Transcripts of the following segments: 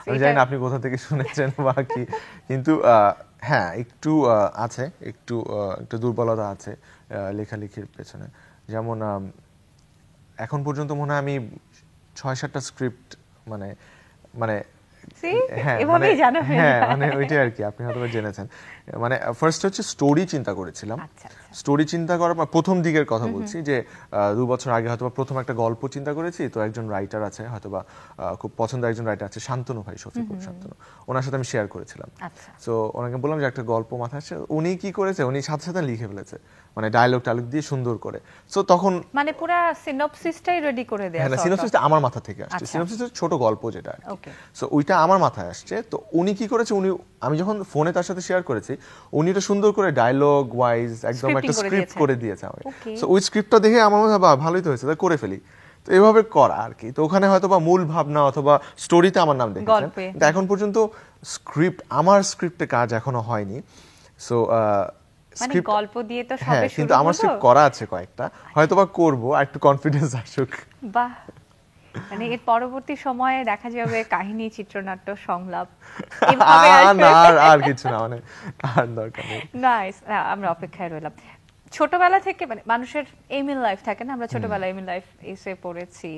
আমি জানি না আপনি কোথা থেকে শুনেছেন বা কি, কিন্তু হ্যাঁ একটু আছে, একটু একটু দুর্বলতা আছে লেখালেখির পেছনে। যেমন এখন পর্যন্ত মনে হয় আমি 6-7টা স্ক্রিপ্ট মানে মানে হ্যাঁ মানে এভাবেই জানা হয়ে হ্যাঁ যায়। মানে ওইটাই আর কি, আপনি হয়তো জেনেছেন। মানে ফার্স্ট হচ্ছে স্টোরি চিন্তা করেছিলাম। আচ্ছা আচ্ছা। স্টোরি চিন্তা করার প্রথম দিকের কথা বলছি, যে 2 বছর আগে হয়তো প্রথম একটা গল্প চিন্তা করেছি, তো একজন রাইটার আছে হয়তো বা খুব পছন্দের একজন রাইটার আছে শান্তনু ভাই, শফিকুল শান্তনু, ওনার সাথে আমি শেয়ার করেছিলাম। আচ্ছা। সো ওনাকে বললাম যে একটা গল্প মাথায় আসছে, উনি কি করেছে, উনি সাথে সাথে লিখে ফেলেছে, মানে ডায়লগ টায়লগ দিয়ে সুন্দর করে। সো তখন মানে পুরা সিনপসিসটাই রেডি করে দেয়া হ্যাঁ না, সর্ট অফ। সিনপসিসটা আমার মাথা থেকে আসছে, আচ্ছা। সিনপসিস ছোট গল্প যেটা আর কি। ওকে। সো ওইটা আমার মাথায় আসছে, তো উনি কি করেছে, উনি আমি যখন ফোনে তার সাথে শেয়ার করেছি, উনি এটা সুন্দর করে ডায়লগ ওয়াইজ একদম একটা স্ক্রিপ্ট করে দিয়েছে আমাকে। ওকে। সো ওই স্ক্রিপ্টটা দেখে আমার মনে হয় বাহ ভালোই তো হয়েছে, তাই করে ফেলি। তো এভাবে করা আর কি। তো ওখানে হয়তো বা মূল ভাবনা অথবা স্টোরিতে আমার নাম দেখেছেন, কিন্তু এখন পর্যন্ত আমার স্ক্রিপ্টে কাজ এখনো হয়নি। সো মানে গল্প দিয়ে তো হ্যাঁ, সবে শুরু কিন্তু আমার হলো। স্ক্রিপ্ট করা আছে কয়েকটা, হয়তো বা করবো, আর একটু কনফিডেন্স আসুক। বাহ, মানে এর পরবর্তী সময়ে দেখা যাবে কাহিনী, চিত্রনাট্য, সংলাপ এভাবে আসবে। না আর কিছু না, মানে আর দরকার নেই। নাইস, আমরা অপেক্ষায় রইলাম। ছোটবেলা থেকে মানে মানুষের এইম ইন লাইফ থাকে না, আমরা ছোটবেলায় এইম ইন লাইফ এসে পড়েছি,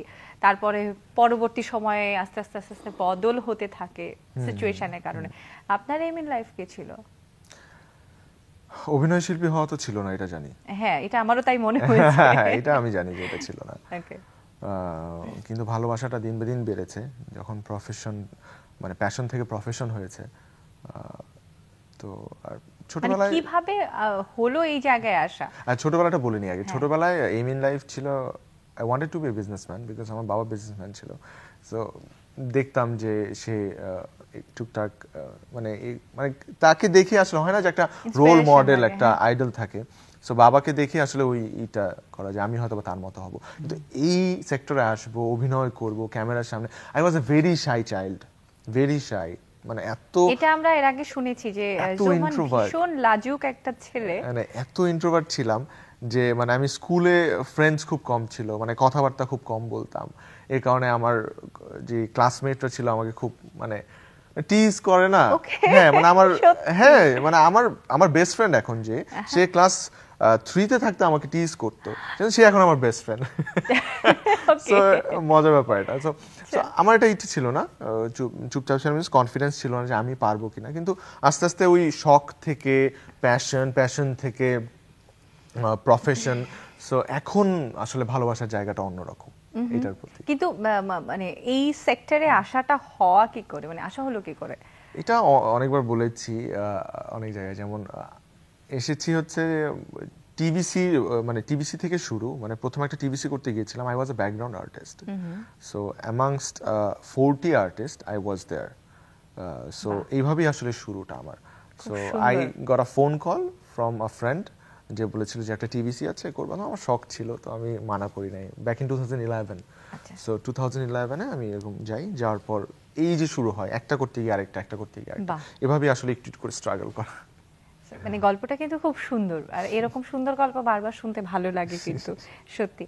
তারপরে পরবর্তী সময়ে আস্তে আস্তে আস্তে আস্তে বদল হতে থাকে সিচুয়েশনের কারণে। আপনার এইম ইন লাইফ কি ছিল? অভিনয় শিল্পী হওয়া তো ছিল না, এটা জানি। হ্যাঁ, এটা আমারও তাই মনে হয়েছে। এটা আমি জানি যে এটা ছিল না। ওকে। কিন্তু ভালোবাসাটা দিন বে দিন বেড়েছে যখন প্রফেশন, মানে প্যাশন থেকে প্রফেশন হয়েছে। তো আর মানে ছোটবেলায় কিভাবে হলো এই জায়গায় আসা? ছোটবেলাটা বলিনি আগে, ছোটবেলায় এইম ইন লাইফ ছিল I wanted to be a businessman, because আমার বাবা বিজনেসম্যান ছিল। সো দেখতাম যে সে টুকটাক মানে মানে তাকে দেখে আসলে হয় না যে একটা রোল মডেল, একটা আইডল থাকে। সো বাবাকে দেখে আসলে ওইটা করা যায়, আমি হয়তো তার মতো হব, কিন্তু এই সেক্টরে আসবো, অভিনয় করব ক্যামেরার সামনে। I was a very shy child, very shy, মানে এত, এটা আমরা এর আগে শুনেছি যে জোহান ভীষণ লাজুক একটা ছেলে, মানে এত ইন্ট্রোভার্ট ছিলাম যে মানে আমি স্কুলে ফ্রেন্ডস খুব কম ছিল, মানে কথাবার্তা খুব কম বলতাম। এই কারণে আমার যে ক্লাসমেটরা ছিল আমাকে খুব মানে টিজ করে না। হ্যাঁ মানে হ্যাঁ মানে আমার বেস্ট ফ্রেন্ড এখন যে, সে ক্লাস 3-তে থাকতে আমাকে টিজ করতো, সে এখন আমার বেস্ট ফ্রেন্ড। সো মজার ব্যাপার এটা। সো আমার এটা ইচ্ছে ছিল না, চুপচাপ ছিলাম, কনফিডেন্স ছিল না যে আমি পারবো কিনা, কিন্তু আস্তে আস্তে ওই শখ থেকে প্যাশন থেকে প্রফেশন, সো এখন আসলে ভালোবাসার জায়গাটা অন্যরকম এটার প্রতি। কিন্তু মানে এই সেক্টরে আসাটা হওয়া কি করে, মানে আসা হলো কি করে? এটা অনেকবার বলেছি অনেক জায়গায়, যেমন এসেছি হচ্ছে টিবিসি, মানে টিবিসি থেকে শুরু, মানে প্রথম একটা টিবিসি করতে গিয়েছিলাম, I was a background artist. So amongst 40 artist I was there. So এইভাবেই আসলে শুরুটা আমার। So I got a phone call from a friend, যে বলেছিল যে একটা টিবিসি আছে করবো না, আমার শখ ছিল, তো আমি মানা করি নাই। ব্যাক ইন 2011, সো 2011-এ আমি এরকম যাওয়ার পর এই যে শুরু হয়, একটা করতে গিয়ে আরেকটা, একটা করতে গিয়ে আরেকটা, এভাবে আসলে একটু করে স্ট্রাগল করা। মানে গল্পটা কিন্তু খুব সুন্দর, আর এরকম সুন্দর গল্প বারবার শুনতে ভালো লাগে কিন্তু সত্যি।